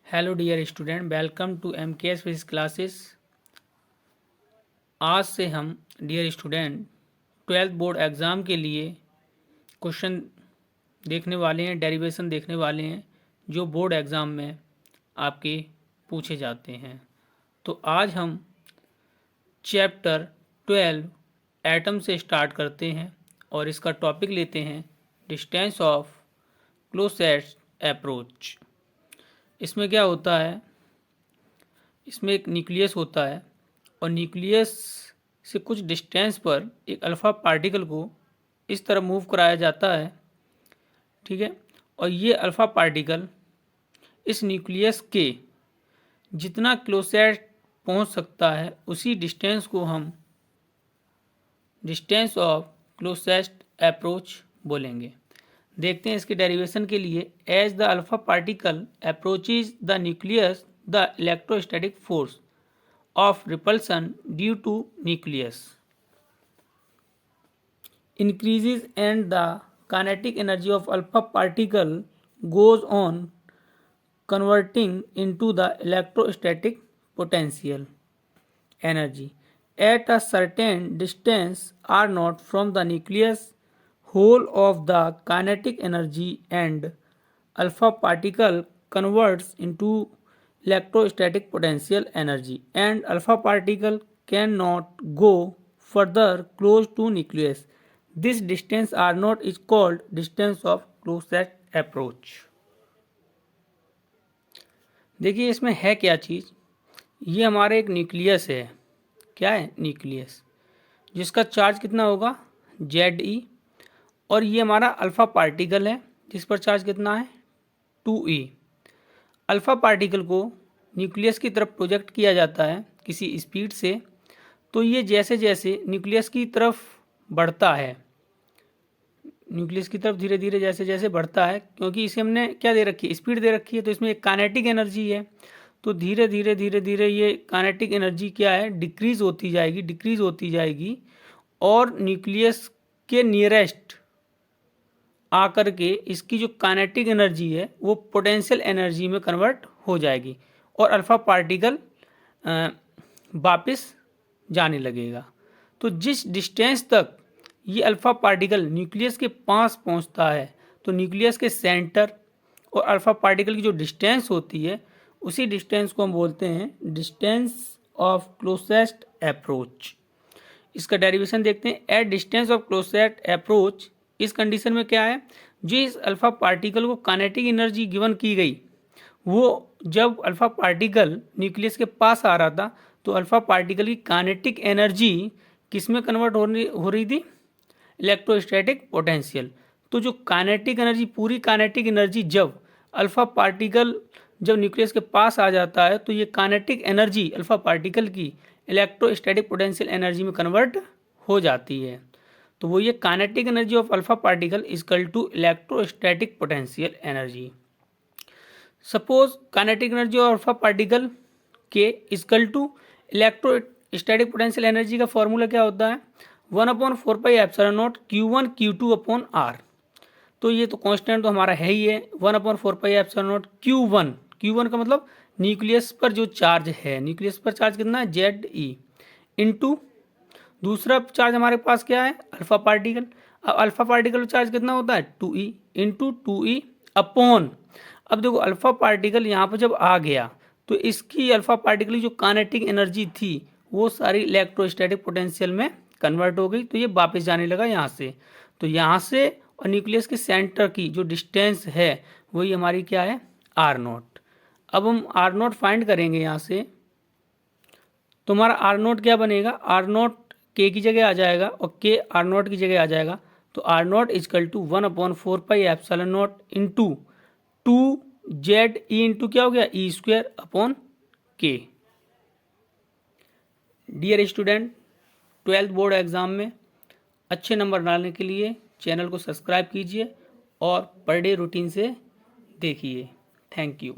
Hello dear student, welcome to MKS physics classes. आज से हम dear student 12th board exam के लिए क्वेश्चन देखने वाले हैं, डेरिवेशन देखने वाले हैं जो बोर्ड एग्ज़ाम में आपके पूछे जाते हैं। तो आज हम चैप्टर 12 एटम से स्टार्ट करते हैं और इसका टॉपिक लेते हैं डिस्टेंस ऑफ क्लोसेस्ट अप्रोच। इसमें क्या होता है, इसमें एक न्यूक्लियस होता है और न्यूक्लियस से कुछ डिस्टेंस पर एक अल्फ़ा पार्टिकल को इस तरह मूव कराया जाता है, ठीक है। और ये अल्फ़ा पार्टिकल इस न्यूक्लियस के जितना क्लोसेस्ट पहुंच सकता है उसी डिस्टेंस को हम डिस्टेंस ऑफ क्लोसेस्ट अप्रोच बोलेंगे। देखते हैं इसके डेरिवेशन के लिए। As the alpha particle approaches the nucleus the electrostatic force of repulsion due to nucleus increases and the kinetic energy of alpha particle goes on converting into the electrostatic potential energy at a certain distance r naught from the nucleus. Whole of the kinetic energy and alpha particle converts into electrostatic potential energy and alpha particle cannot go further close to nucleus. This distance r naught is called distance of closest approach. देखिए इसमें है क्या चीज़। ये हमारा एक nucleus है। क्या है? न्यूक्लियस, जिसका चार्ज कितना होगा Ze, और ये हमारा अल्फा पार्टिकल है जिस पर चार्ज कितना है 2e। अल्फ़ा पार्टिकल को न्यूक्लियस की तरफ प्रोजेक्ट किया जाता है किसी स्पीड से, तो ये जैसे जैसे न्यूक्लियस की तरफ बढ़ता है, न्यूक्लियस की तरफ धीरे धीरे जैसे जैसे बढ़ता है, क्योंकि इसे हमने क्या दे रखी है, स्पीड दे रखी है, तो इसमें एक काइनेटिक एनर्जी है। तो धीरे धीरे धीरे धीरे ये काइनेटिक एनर्जी क्या है, डिक्रीज होती जाएगी और न्यूक्लियस के नियरेस्ट आकर के इसकी जो काइनेटिक एनर्जी है वो पोटेंशियल एनर्जी में कन्वर्ट हो जाएगी और अल्फ़ा पार्टिकल वापस जाने लगेगा। तो जिस डिस्टेंस तक ये अल्फ़ा पार्टिकल न्यूक्लियस के पास पहुंचता है, तो न्यूक्लियस के सेंटर और अल्फ़ा पार्टिकल की जो डिस्टेंस होती है उसी डिस्टेंस को हम बोलते हैं डिस्टेंस ऑफ क्लोसेस्ट अप्रोच। इसका डेरिवेशन देखते हैं। At distance of closest approach, इस कंडीशन में क्या है, जिस अल्फ़ा पार्टिकल को काइनेटिक एनर्जी गिवन की गई, वो जब अल्फ़ा पार्टिकल न्यूक्लियस के पास आ रहा था तो अल्फ़ा पार्टिकल की काइनेटिक एनर्जी किस में कन्वर्ट हो रही थी, इलेक्ट्रोस्टैटिक पोटेंशियल। तो जो काइनेटिक एनर्जी, पूरी काइनेटिक एनर्जी जब अल्फ़ा पार्टिकल जब न्यूक्लियस के पास आ जाता है तो ये काइनेटिक एनर्जी अल्फ़ा पार्टिकल की इलेक्ट्रोस्टैटिक पोटेंशियल एनर्जी में कन्वर्ट हो जाती है। तो वो ये kinetic energy of alpha particle equal to electrostatic potential energy. Suppose kinetic energy of alpha particle के equal to electrostatic potential energy का फॉर्मूला क्या होता है, 1/4πε0 Q1 Q2/R। तो ये तो कांस्टेंट तो हमारा है ही है, 1/4πε0 Q1 का मतलब न्यूक्लियस पर जो चार्ज है, न्यूक्लियस पर चार्ज कितना है Ze, इंटू दूसरा चार्ज हमारे पास क्या है अल्फा पार्टिकल। अब अल्फा पार्टिकल चार्ज कितना होता है 2e, इंटू 2e अपॉन, अब देखो अल्फा पार्टिकल यहाँ पर जब आ गया तो इसकी अल्फा पार्टिकल की जो काइनेटिक एनर्जी थी वो सारी इलेक्ट्रोस्टैटिक पोटेंशियल में कन्वर्ट हो गई, तो ये वापस जाने लगा यहाँ से। तो यहाँ से और न्यूक्लियस के सेंटर की जो डिस्टेंस है वही हमारी क्या है r0। अब हम r0 फाइंड करेंगे यहाँ से, तो हमारा r0 क्या बनेगा, r0 k की जगह आ जाएगा और k r0 की जगह आ जाएगा। तो r0 equal to 1/4πε0 into 2Ze into क्या हो गया E²/K। Dear student, 12th board exam में अच्छे नंबर डालने के लिए चैनल को सब्सक्राइब कीजिए और पर डे रूटीन से देखिए। Thank you.